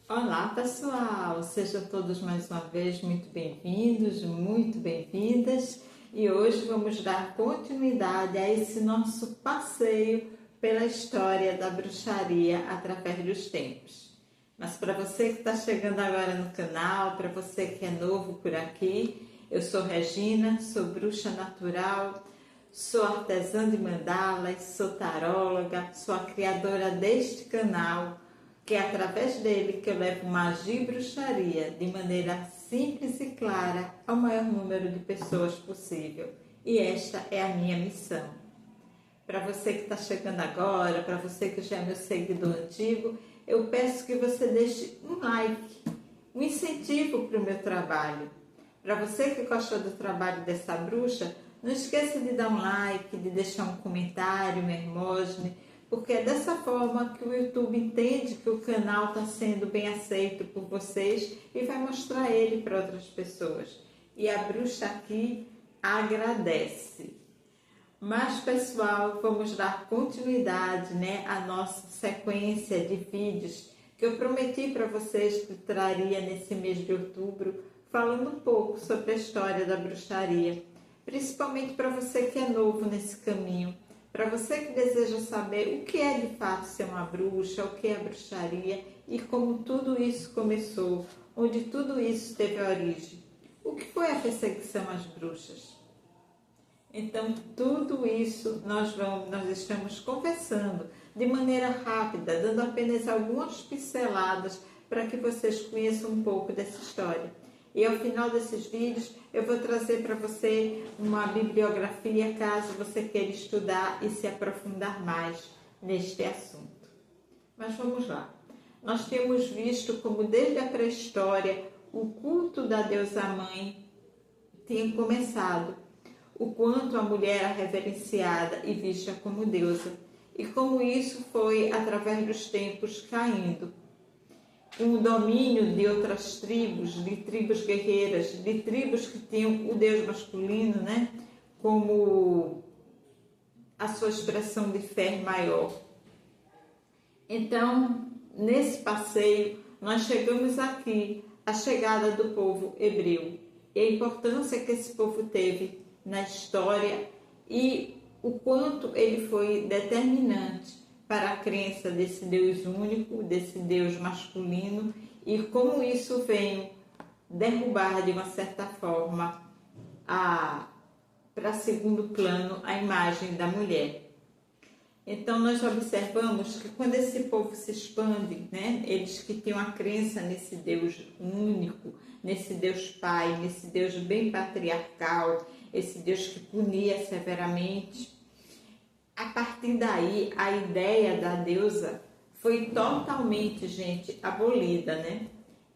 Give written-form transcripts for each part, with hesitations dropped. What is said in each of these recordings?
Olá pessoal, sejam todos mais uma vez muito bem-vindos, muito bem-vindas e hoje vamos dar continuidade a esse nosso passeio pela história da bruxaria através dos tempos. Mas para você que está chegando agora no canal, para você que é novo por aqui, eu sou Regina, sou bruxa natural, sou artesã de mandalas, sou taróloga, sou a criadora deste canal, que é através dele que eu levo magia e bruxaria de maneira simples e clara ao maior número de pessoas possível. E esta é a minha missão. Para você que está chegando agora, para você que já é meu seguidor antigo, eu peço que você deixe um like, um incentivo para o meu trabalho. Para você que gostou do trabalho dessa bruxa, não esqueça de dar um like, de deixar um comentário, um emoji, porque é dessa forma que o YouTube entende que o canal está sendo bem aceito por vocês e vai mostrar ele para outras pessoas. E a bruxa aqui agradece. Mas pessoal, vamos dar continuidade, à nossa sequência de vídeos que eu prometi para vocês que traria nesse mês de outubro, falando um pouco sobre a história da bruxaria, principalmente para você que é novo nesse caminho. Para você que deseja saber o que é de fato ser uma bruxa, o que é bruxaria e como tudo isso começou, onde tudo isso teve origem. O que foi a perseguição às bruxas? Então, tudo isso nós estamos conversando de maneira rápida, dando apenas algumas pinceladas para que vocês conheçam um pouco dessa história. E ao final desses vídeos eu vou trazer para você uma bibliografia caso você queira estudar e se aprofundar mais neste assunto. Mas vamos lá. Nós temos visto como desde a pré-história o culto da deusa mãe tinha começado, o quanto a mulher era reverenciada e vista como deusa, e como isso foi através dos tempos caindo, com o domínio de outras tribos, de tribos guerreiras, de tribos que tinham o deus masculino, como a sua expressão de fé maior. Então, nesse passeio, nós chegamos aqui, a chegada do povo hebreu, e a importância que esse povo teve na história e o quanto ele foi determinante para a crença desse Deus único, desse Deus masculino, e como isso veio derrubar de uma certa forma para segundo plano a imagem da mulher. Então nós observamos que quando esse povo se expande, eles que tinham a crença nesse Deus único, nesse Deus Pai, nesse Deus bem patriarcal, esse Deus que punia severamente, a partir daí a ideia da deusa foi totalmente, gente, abolida,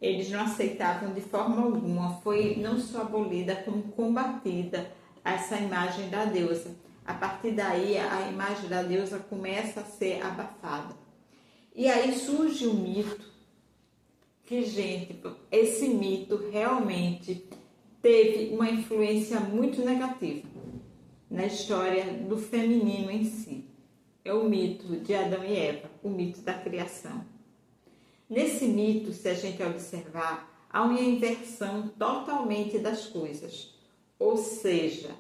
Eles não aceitavam de forma alguma, foi não só abolida como combatida essa imagem da deusa. A partir daí a imagem da deusa começa a ser abafada. E aí surge o mito, que, gente, esse mito realmente teve uma influência muito negativa na história do feminino em si. É o mito de Adão e Eva, o mito da criação. Nesse mito, se a gente observar, há uma inversão totalmente das coisas. Ou seja,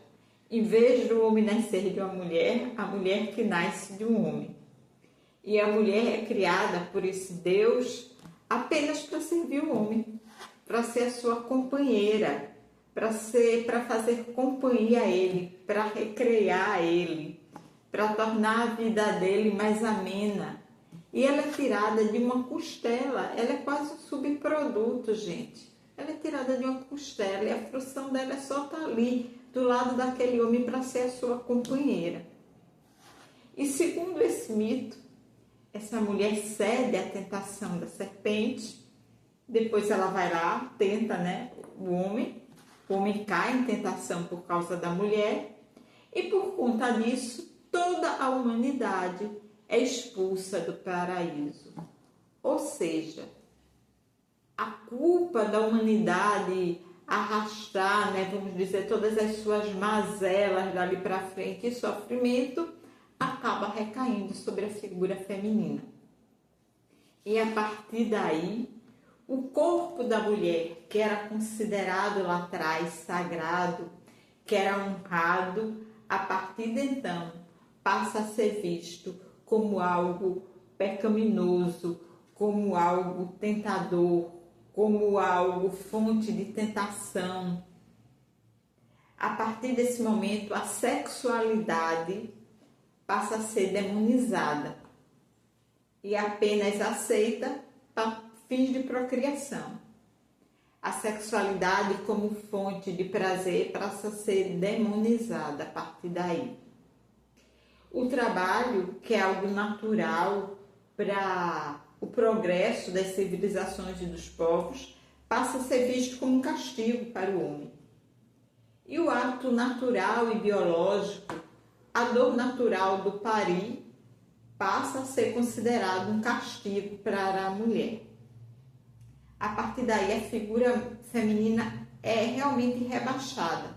em vez do homem nascer de uma mulher, a mulher que nasce de um homem. E a mulher é criada por esse Deus apenas para servir o homem, para ser a sua companheira, para fazer companhia a ele, para recrear ele, para tornar a vida dele mais amena. E ela é tirada de uma costela, ela é quase um subproduto, gente. Ela é tirada de uma costela e a função dela é só estar ali, do lado daquele homem, para ser a sua companheira. E segundo esse mito, essa mulher cede à tentação da serpente, depois ela vai lá, tenta, o homem cai em tentação por causa da mulher, e por conta disso, toda a humanidade é expulsa do paraíso. Ou seja, a culpa da humanidade arrastar, vamos dizer, todas as suas mazelas dali para frente e sofrimento, acaba recaindo sobre a figura feminina. E a partir daí, O corpo da mulher, que era considerado lá atrás sagrado, que era honrado, a partir de então passa a ser visto como algo pecaminoso, como algo tentador, como algo fonte de tentação. A partir desse momento, a sexualidade passa a ser demonizada e apenas aceita para fins de procriação. A sexualidade como fonte de prazer passa a ser demonizada a partir daí. O trabalho, que é algo natural para o progresso das civilizações e dos povos, passa a ser visto como um castigo para o homem. E o ato natural e biológico, a dor natural do parir, passa a ser considerado um castigo para a mulher. A partir daí, a figura feminina é realmente rebaixada.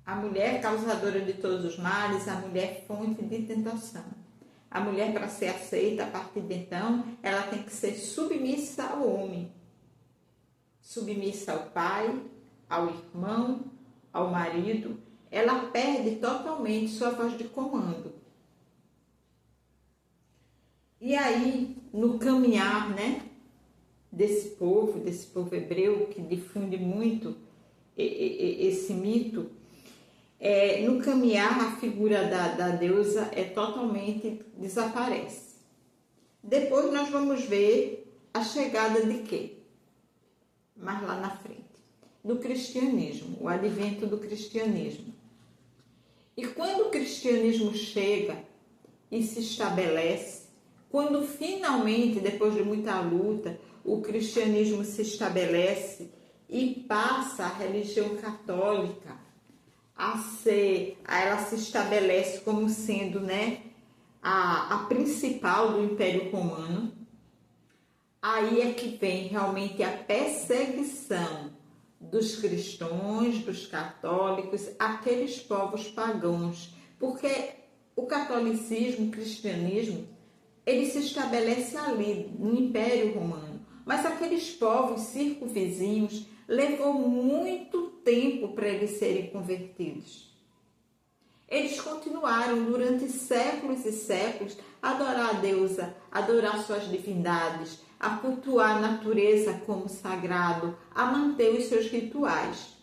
A mulher causadora de todos os males, a mulher fonte de tentação. A mulher, para ser aceita, a partir de então, ela tem que ser submissa ao homem. Submissa ao pai, ao irmão, ao marido. Ela perde totalmente sua voz de comando. E aí, no caminhar, desse povo hebreu, que difunde muito esse mito, no caminhar a figura da deusa totalmente desaparece. Depois nós vamos ver a chegada de quê? Mais lá na frente. Do cristianismo, o advento do cristianismo. E quando o cristianismo chega e se estabelece, quando finalmente, depois de muita luta, o cristianismo se e passa a religião católica ela se estabelece como sendo a principal do Império Romano. Aí é que vem realmente a perseguição dos cristãos, dos católicos, aqueles povos pagãos, porque o catolicismo, o cristianismo, ele se estabelece ali no Império Romano, mas aqueles povos circunvizinhos levou muito tempo para eles serem convertidos. Eles continuaram durante séculos e séculos a adorar a deusa, a adorar suas divindades, a cultuar a natureza como sagrado, a manter os seus rituais.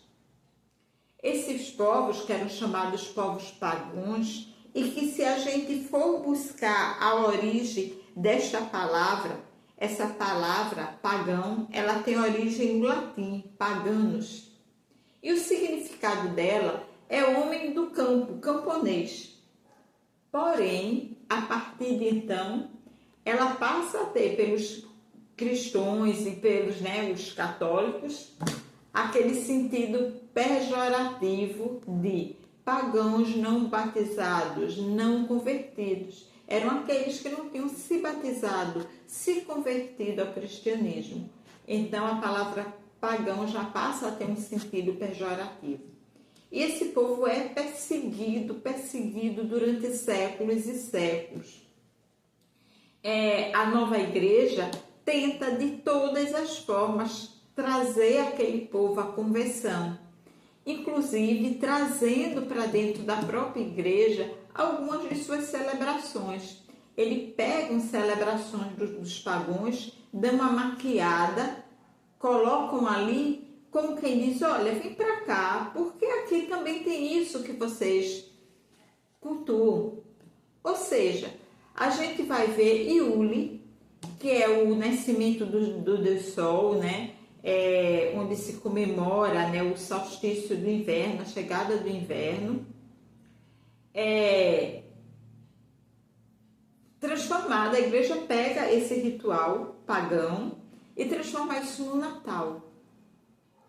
Esses povos, que eram chamados povos pagãos, e que se a gente for buscar a origem desta palavra, essa palavra pagão, ela tem origem no latim, paganos. E o significado dela é homem do campo, camponês. Porém, a partir de então, ela passa a ter pelos cristãos e pelos os católicos aquele sentido pejorativo de pagãos não batizados, não convertidos. Eram aqueles que não tinham se batizado, se convertido ao cristianismo. Então, a palavra pagão já passa a ter um sentido pejorativo. E esse povo é perseguido durante séculos e séculos. A nova igreja tenta de todas as formas trazer aquele povo à conversão, inclusive trazendo para dentro da própria igreja algumas de suas celebrações. Ele pega as celebrações dos pagãos, dá uma maquiada, colocam ali como quem diz, olha, vem para cá, porque aqui também tem isso que vocês cultuam. Ou seja, a gente vai ver Iule, que é o nascimento do Deus Sol, onde se comemora o solstício do inverno, a chegada do inverno, transformada. A igreja pega esse ritual pagão e transforma isso no Natal,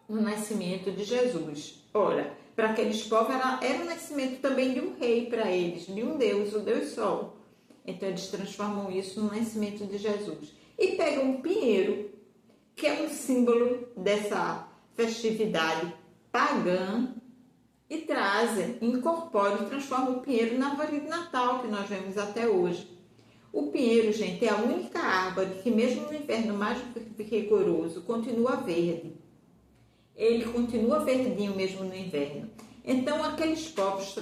no nascimento de Jesus. Ora, para aqueles povos era o nascimento também de um rei para eles, de um Deus, o Deus Sol. Então eles transformam isso no nascimento de Jesus. E pegam um pinheiro, que é um símbolo dessa festividade pagã, e trazem, incorporam e transformam o pinheiro na árvore de Natal que nós vemos até hoje. O pinheiro, gente, é a única árvore que mesmo no inverno mais rigoroso continua verde. Ele continua verdinho mesmo no inverno. Então aqueles povos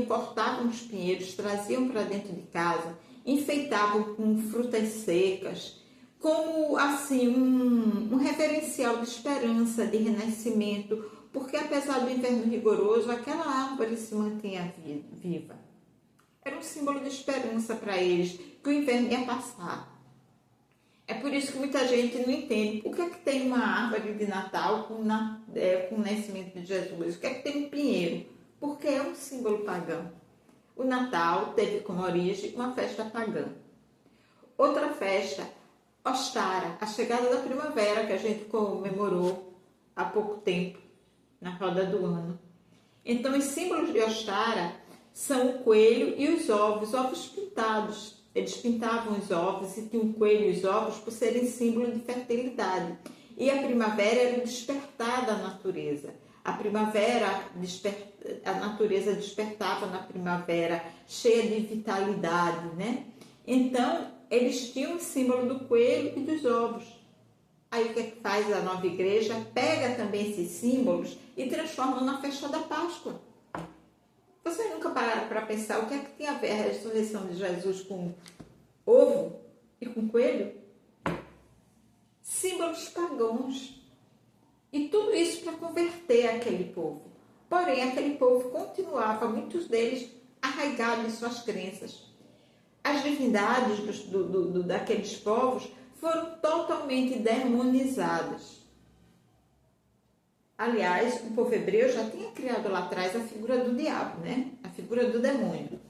cortavam os pinheiros, traziam para dentro de casa, enfeitavam com frutas secas, como assim um referencial de esperança, de renascimento, porque apesar do inverno rigoroso, aquela árvore se mantinha viva. Era um símbolo de esperança para eles, que o inverno ia passar. É por isso que muita gente não entende por que tem uma árvore de Natal com o nascimento de Jesus, o que tem um pinheiro, porque é um símbolo pagão. O Natal teve como origem uma festa pagã. Outra festa, Ostara, a chegada da primavera, que a gente comemorou há pouco tempo, na roda do ano. Então, os símbolos de Ostara são o coelho e os ovos pintados. Eles pintavam os ovos e tinham o coelho e os ovos por serem símbolo de fertilidade. E a primavera era o despertar da natureza. A natureza despertava na primavera, cheia de vitalidade, né? Então, eles tinham o símbolo do coelho e dos ovos. Aí o que é que faz a nova igreja? Pega também esses símbolos e transforma na festa da Páscoa. Vocês nunca pararam para pensar o que é que tem a ver a ressurreição de Jesus com ovo e com coelho? Símbolos pagãos. E tudo isso para converter aquele povo. Porém, aquele povo continuava, muitos deles, arraigados em suas crenças. As divindades daqueles povos foram totalmente demonizadas. Aliás, o povo hebreu já tinha criado lá atrás a figura do diabo, né? A figura do demônio.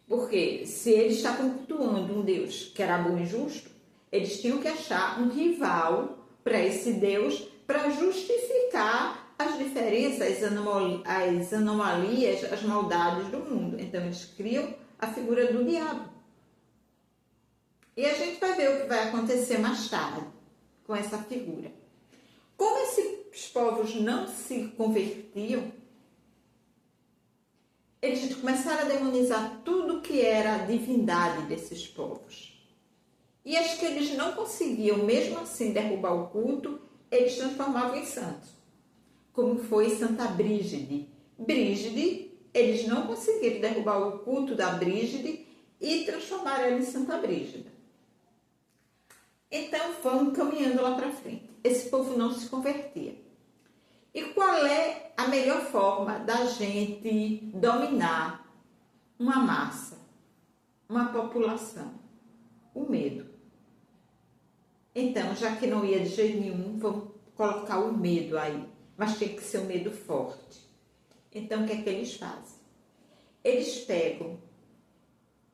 Porque se eles estavam cultuando um Deus que era bom e justo, eles tinham que achar um rival para esse Deus para justificar as diferenças, as anomalias, as maldades do mundo. Então, eles criam a figura do diabo. E a gente vai ver o que vai acontecer mais tarde com essa figura. Como esses povos não se convertiam, eles começaram a demonizar tudo que era a divindade desses povos. E as que eles não conseguiam, mesmo assim, derrubar o culto, eles transformavam em santos. Como foi Santa Brígide. Brígide, eles não conseguiram derrubar o culto da Brígide e transformaram ela em Santa Brígida. Então, vamos caminhando lá para frente. Esse povo não se convertia. E qual é a melhor forma da gente dominar uma massa, uma população? O medo. Então, já que não ia de jeito nenhum, vamos colocar o medo aí. Mas tem que ser um medo forte. Então, o que é que eles fazem? Eles pegam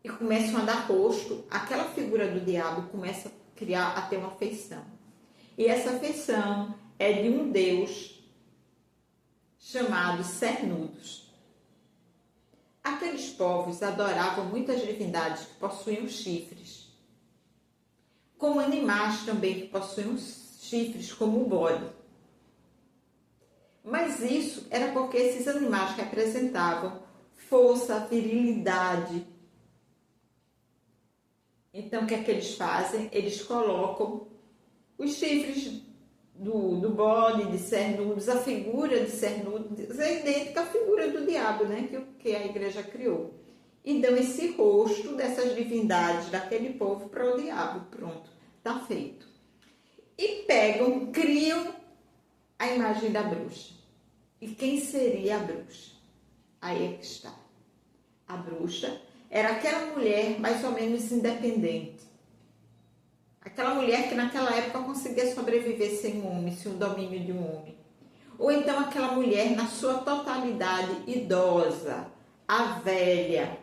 e começam a dar rosto, aquela figura do diabo começa a ter uma afeição. E essa afeição é de um deus chamado Cernunnos. Aqueles povos adoravam muitas divindades que possuíam chifres, como animais também que possuíam chifres, como o bode. Mas isso era porque esses animais representavam força, virilidade. Então, o que é que eles fazem? Eles colocam os chifres do bode, de Cernunnos, a figura de Cernunnos é idêntica à figura do diabo, né? que a igreja criou. E dão esse rosto dessas divindades daquele povo para o diabo. Pronto, está feito. E pegam, criam a imagem da bruxa. E quem seria a bruxa? Aí é que está. A bruxa era aquela mulher mais ou menos independente. Aquela mulher que naquela época conseguia sobreviver sem um homem, sem o domínio de um homem. Ou então aquela mulher na sua totalidade idosa, a velha.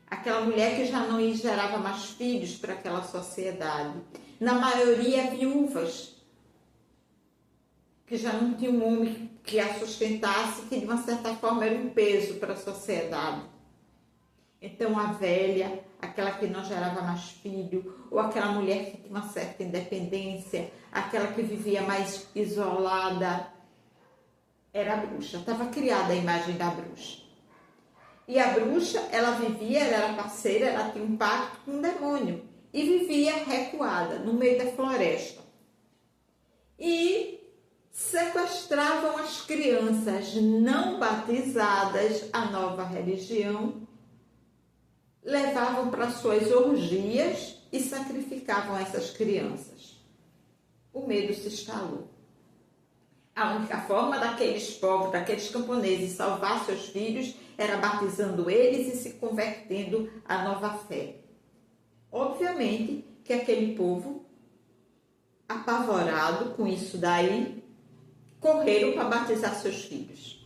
Aquela mulher que já não gerava mais filhos para aquela sociedade. Na maioria viúvas, que já não tinha um homem que a sustentasse, que de uma certa forma era um peso para a sociedade. Então a velha, aquela que não gerava mais filho, ou aquela mulher que tinha uma certa independência, aquela que vivia mais isolada, era a bruxa. Estava criada a imagem da bruxa. E a bruxa, ela vivia, ela era parceira, ela tinha um pacto com o demônio e vivia recuada no meio da floresta. E sequestravam as crianças não batizadas à nova religião, levavam para suas orgias e sacrificavam essas crianças. O medo se instalou. A única forma daqueles povos, daqueles camponeses salvar seus filhos era batizando eles e se convertendo à nova fé. Obviamente que aquele povo, apavorado com isso daí, correram para batizar seus filhos.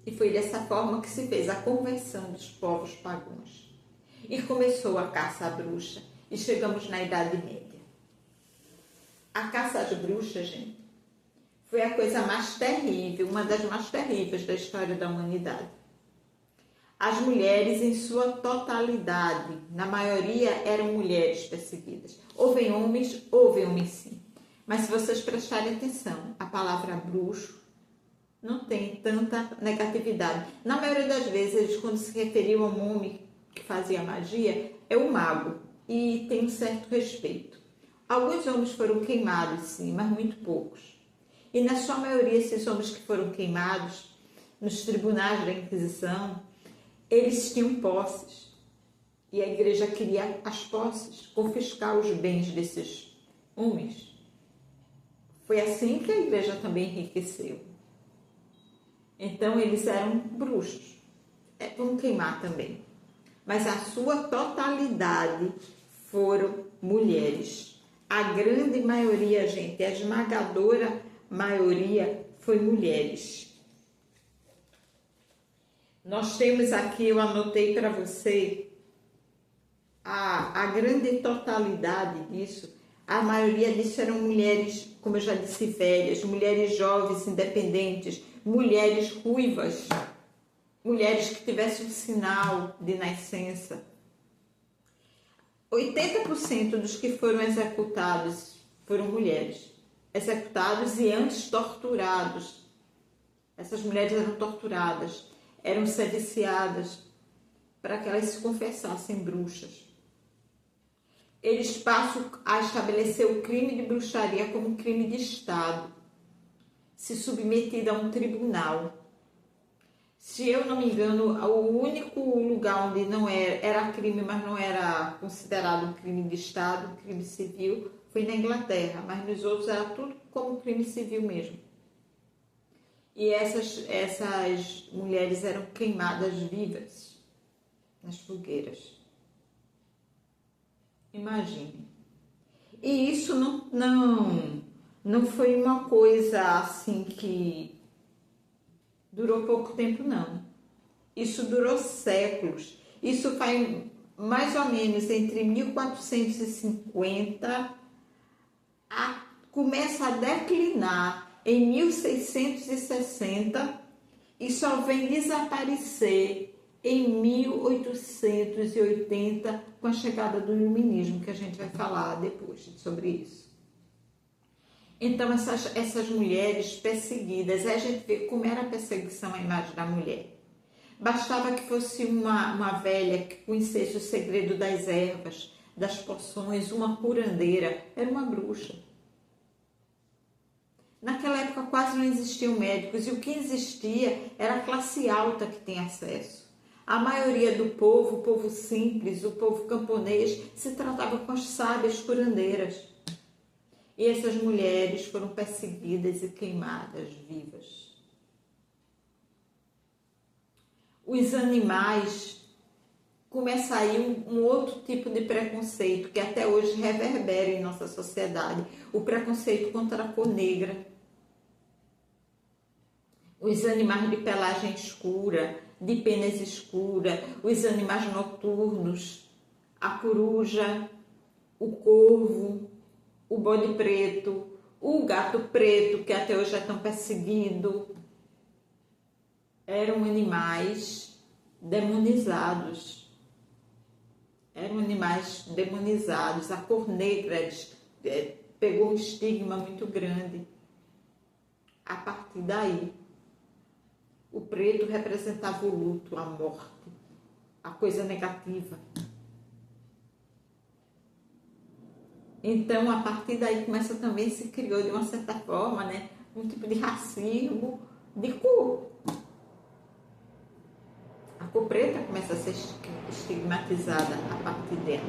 E foi dessa forma que se fez a conversão dos povos pagãos. E começou a caça à bruxa e chegamos na Idade Média. A caça às bruxas, gente, foi a coisa mais terrível, uma das mais terríveis da história da humanidade. As mulheres, em sua totalidade, na maioria eram mulheres perseguidas. Houve homens sim. Mas se vocês prestarem atenção, a palavra bruxo não tem tanta negatividade. Na maioria das vezes, eles, quando se referiam a um homem que fazia magia, é o mago. E tem um certo respeito. Alguns homens foram queimados, sim, mas muito poucos. E na sua maioria, esses homens que foram queimados nos tribunais da Inquisição, eles tinham posses. E a igreja queria as posses, confiscar os bens desses homens. Foi assim que a igreja também enriqueceu. Então, eles eram bruxos. Vamos queimar também. Mas a sua totalidade foram mulheres. A grande maioria, gente, a esmagadora maioria foi mulheres. Nós temos aqui, eu anotei para você, a grande totalidade disso. A maioria disso eram mulheres, como eu já disse, velhas, mulheres jovens, independentes, mulheres ruivas, mulheres que tivessem um sinal de nascença. 80% dos que foram executados foram mulheres. Executados e antes torturados. Essas mulheres eram torturadas, eram sediciadas para que elas se confessassem bruxas. Eles passam a estabelecer o crime de bruxaria como um crime de Estado, se submetido a um tribunal. Se eu não me engano, o único lugar onde não era crime, mas não era considerado um crime de Estado, um crime civil, foi na Inglaterra, mas nos outros era tudo como crime civil mesmo. E essas mulheres eram queimadas vivas nas fogueiras. Imagine. E isso não foi uma coisa assim que durou pouco tempo, não. Isso durou séculos. Isso faz mais ou menos entre 1450 começa a declinar em 1660 e só vem desaparecer em 1880 com a chegada do iluminismo, que a gente vai falar depois sobre isso. Então, essas mulheres perseguidas, aí a gente vê como era a perseguição à imagem da mulher. Bastava que fosse uma velha que conhecesse o segredo das ervas, das poções, uma curandeira, era uma bruxa. Naquela época quase não existiam médicos e o que existia era a classe alta que tem acesso. A maioria do povo, o povo simples, o povo camponês, se tratava com as sábias curandeiras. E essas mulheres foram perseguidas e queimadas vivas. Os animais, começa aí um outro tipo de preconceito que até hoje reverbera em nossa sociedade. O preconceito contra a cor negra. Os animais de pelagem escura, de penas escuras, os animais noturnos, a coruja, o corvo, o bode preto, o gato preto, que até hoje é tão perseguido. Eram animais demonizados. Eram animais demonizados. A cor negra pegou um estigma muito grande. A partir daí, o preto representava o luto, a morte. a coisa negativa. Então, a partir daí começa também, se criou de uma certa forma, né, um tipo de racismo de cor. A cor preta começa a ser estigmatizada a partir dela.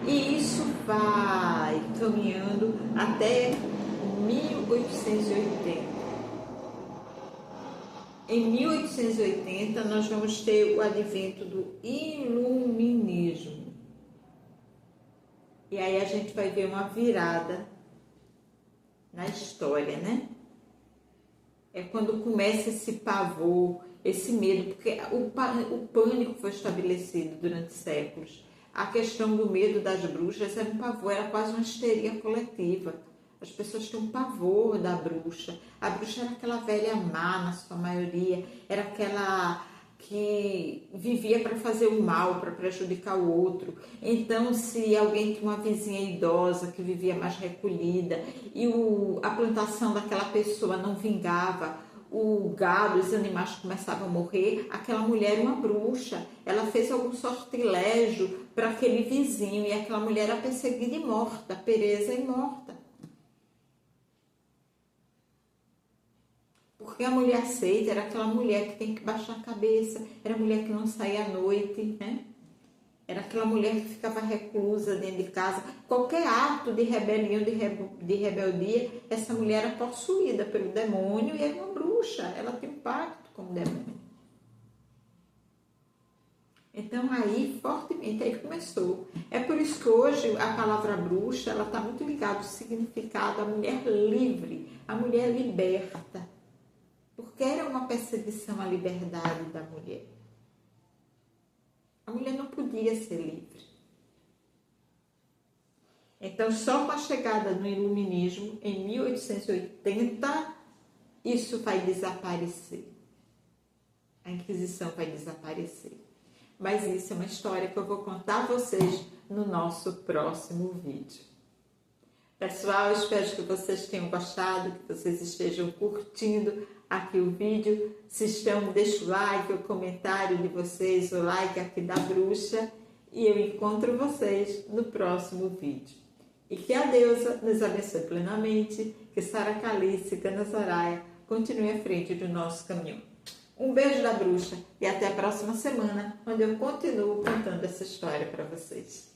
E isso vai caminhando até 1880. Em 1880, nós vamos ter o advento do iluminismo. E aí a gente vai ver uma virada na história, né? É quando começa esse pavor, esse medo, porque o pânico foi estabelecido durante séculos. A questão do medo das bruxas era um pavor, era quase uma histeria coletiva. As pessoas tinham pavor da bruxa. A bruxa era aquela velha má, na sua maioria, era aquela que vivia para fazer o mal, para prejudicar o outro. Então, se alguém tinha uma vizinha idosa que vivia mais recolhida e a plantação daquela pessoa não vingava, o gado, os animais começavam a morrer, aquela mulher era uma bruxa. Ela fez algum sortilégio para aquele vizinho e aquela mulher era perseguida e morta, presa e morta. Porque a mulher aceita era aquela mulher que tem que baixar a cabeça, era a mulher que não saía à noite, né? Era aquela mulher que ficava reclusa dentro de casa. Qualquer ato de rebelião, de rebeldia, essa mulher era possuída pelo demônio e era uma bruxa, ela tem um pacto com o demônio. Então aí, fortemente, aí começou. É por isso que hoje a palavra bruxa, ela está muito ligada ao significado da mulher livre, a mulher liberta. Porque era uma perseguição à liberdade da mulher. A mulher não podia ser livre. Então, só com a chegada do iluminismo, em 1880, isso vai desaparecer. A Inquisição vai desaparecer. Mas isso é uma história que eu vou contar a vocês no nosso próximo vídeo. Pessoal, espero que vocês tenham gostado, que vocês estejam curtindo aqui o vídeo. Se estão, deixa o like, o comentário de vocês, o like aqui da bruxa. E eu encontro vocês no próximo vídeo. E que a deusa nos abençoe plenamente, que Sara Calice e Cana Soraya continue à frente do nosso caminho. Um beijo da bruxa e até a próxima semana, onde eu continuo contando essa história para vocês.